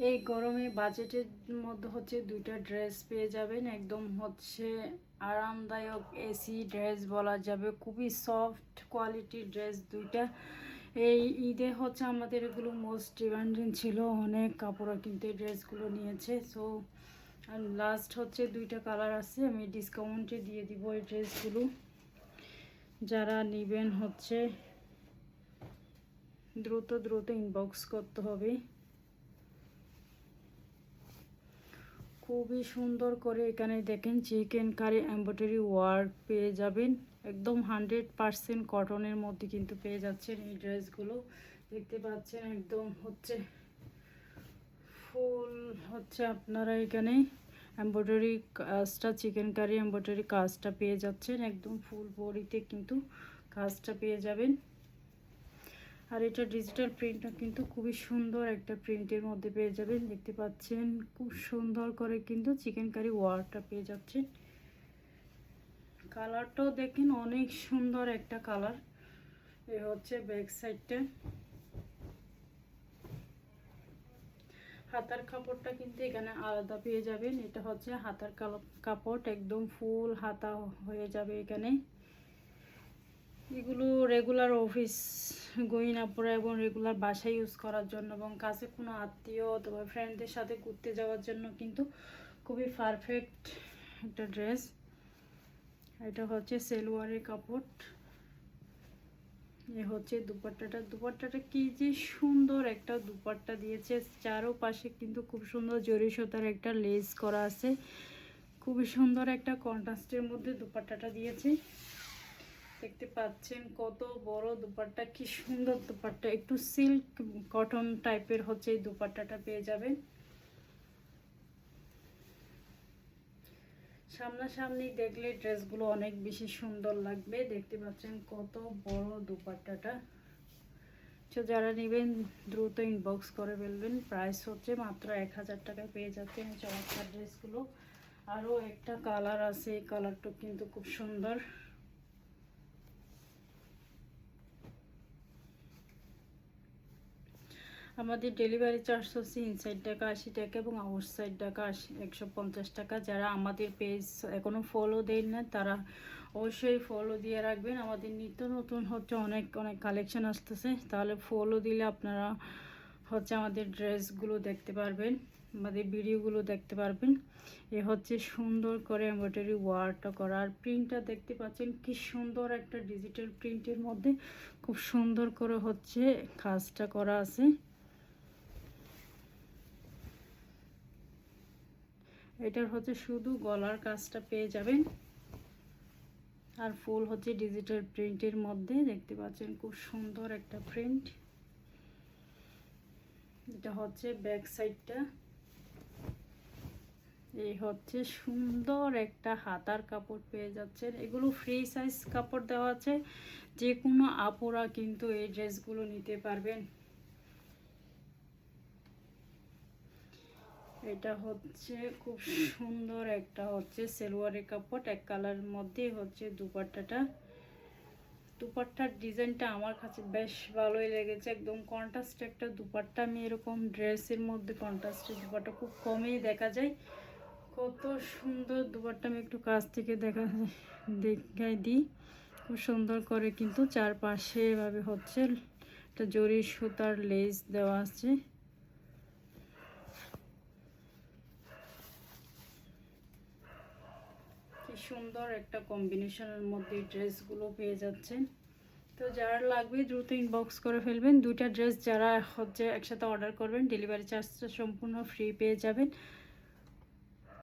এই গরমে বাজেটের মধ্যে হচ্ছে দুইটা ড্রেস পেয়ে যাবেন, একদম হচ্ছে আরামদায়ক এসি ড্রেস বলা যাবে, খুবই সফট কোয়ালিটির ড্রেস দুইটা। এই ঈদে হচ্ছে আমাদের এগুলো মোস্ট ডিমান্ডিং ছিল, অনেক কাপড় কিন্তু এই ড্রেসগুলো নিয়েছে। সো লাস্ট হচ্ছে দুইটা কালার আছে, আমি ডিসকাউন্টে দিয়ে দিব এই ড্রেসগুলো। যারা নেবেন হচ্ছে দ্রুত দ্রুত ইনবক্স করতে হবে। খুবই সুন্দর করে এখানে দেখেন চিকেন কারি এমব্রয়ডারি ওয়ার্ক পেয়ে যাবেন, একদম 100% কটনের মধ্যে কিন্তু পেয়ে যাচ্ছেন এই ড্রেসগুলো। দেখতে পাচ্ছেন একদম হচ্ছে ফুল হচ্ছে আপনারা এখানে এমব্রয়ডারি কাজটা, চিকেন কারি এমব্রয়ডারি কাজটা পেয়ে যাচ্ছেন, একদম ফুল বডিতে কিন্তু কাজটা পেয়ে যাবেন। আর এটা ডিজিটাল প্রিন্টটা কিন্তু খুবই সুন্দর একটা প্রিন্টের মধ্যে পেয়ে যাবেন। দেখতে পাচ্ছেন খুব সুন্দর করে কিন্তু চিকেন কারি ওয়ার্কটা পেয়ে যাচ্ছেন। কালারটাও দেখেন অনেক সুন্দর একটা কালার। এ হচ্ছে ব্যাক সাইডটা। হাতার কাপড়টা কিন্তু এখানে আলাদা পেয়ে যাবেন, এটা হচ্ছে হাতার কাপড়, একদম ফুল হাতা হয়ে যাবে এখানে। এগুলো রেগুলার অফিস গোয়িং আপনারা এবং রেগুলার বাসায় ইউজ করার জন্য এবং কাছে কোনো আত্মীয় অথবা ফ্রেন্ডদের সাথে ঘুরতে যাওয়ার জন্য কিন্তু খুবই পারফেক্ট একটা ড্রেস। এটা হচ্ছে সেলোয়ারের কাপড়। এ হচ্ছে দুপাট্টাটা কি যে সুন্দর একটা দুপাট্টা দিয়েছে, চারোপাশে কিন্তু খুব সুন্দর জরি সুতার একটা লেস করা আছে, খুবই সুন্দর একটা কন্ট্রাস্টের মধ্যে দুপাট্টাটা দিয়েছে। দেখতে পাচ্ছেন কত বড় দুপাট্টা, কি সুন্দর দুপাট্টা, একটু সিল্ক কটন টাইপের হচ্ছে এই দুপাট্টাটা পেয়ে যাবেন। সামনাসামনি দেখলে ড্রেসগুলো অনেক বেশি সুন্দর লাগবে। দেখতে পাচ্ছেন কত বড় দুপাট্টাটা। তো যারা নেবেন দ্রুত ইনবক্স করে ফেলবেন। প্রাইস হচ্ছে মাত্র 1000 টাকায় পেয়ে যাচ্ছেন এই চমৎকার ড্রেসগুলো। আরও একটা কালার আছে, এই কালারটা কিন্তু খুব সুন্দর। আমাদের ডেলিভারি চার্জ হচ্ছে ইনসাইড টাকা 80 টাকা এবং আউটসাইড টাকা 150 টাকা। যারা আমাদের পেজ এখনও ফলো দেন না তারা অবশ্যই ফলো দিয়ে রাখবেন। আমাদের নিত্য নতুন হচ্ছে অনেক অনেক কালেকশন আসতেছে, তাহলে ফলো দিলে আপনারা হচ্ছে আমাদের ড্রেসগুলো দেখতে পারবেন, আমাদের ভিডিওগুলো দেখতে পারবেন। এ হচ্ছে সুন্দর করে এমব্রয়ডারি ওয়ার্কটা করা, আর প্রিন্টটা দেখতে পাচ্ছেন কি সুন্দর একটা ডিজিটাল প্রিন্টের মধ্যে খুব সুন্দর করে হচ্ছে কাজটা করা আছে। এটার হচ্ছে শুধু গলার কাজটা পেয়ে যাবেন, আর ফুল হচ্ছে ডিজিটাল প্রিন্টের মধ্যে। দেখতে পাচ্ছেন খুব সুন্দর একটা প্রিন্ট। এটা হচ্ছে ব্যাক সাইডটা। এই হচ্ছে সুন্দর একটা হাতার কাপড় পেয়ে যাচ্ছেন। এগুলো ফ্রি সাইজ কাপড় দেওয়া আছে, যে কোনো আপুরা কিন্তু এই ড্রেসগুলো নিতে পারবেন। এটা হচ্ছে খুব সুন্দর একটা হচ্ছে সেলোয়ারের কাপড়, এক কালারের মধ্যে হচ্ছে দুপাট্টার ডিজাইনটা আমার কাছে বেশ ভালোই লেগেছে, একদম কন্ট্রাস্ট একটা দুপাট্টা। আমি এরকম ড্রেসের মধ্যে কন্ট্রাস্টের দুপাট্টা খুব কমই দেখা যায়। কত সুন্দর দুপাট্টা, আমি একটু কাছ থেকে দেখাই দিই। খুব সুন্দর করে কিন্তু চারপাশে এভাবে হচ্ছে একটা জরি সুতার লেস দেওয়া আছে। কি সুন্দর একটা কম্বিনেশনের মধ্যে ড্রেসগুলো পেয়ে যাচ্ছেন। তো যারা লাগবে দ্রুত ইনবক্স করে ফেলবেন। দুইটা ড্রেস যারা হচ্ছে একসাথে অর্ডার করবেন ডেলিভারি চার্জটা সম্পূর্ণ ফ্রি পেয়ে যাবেন।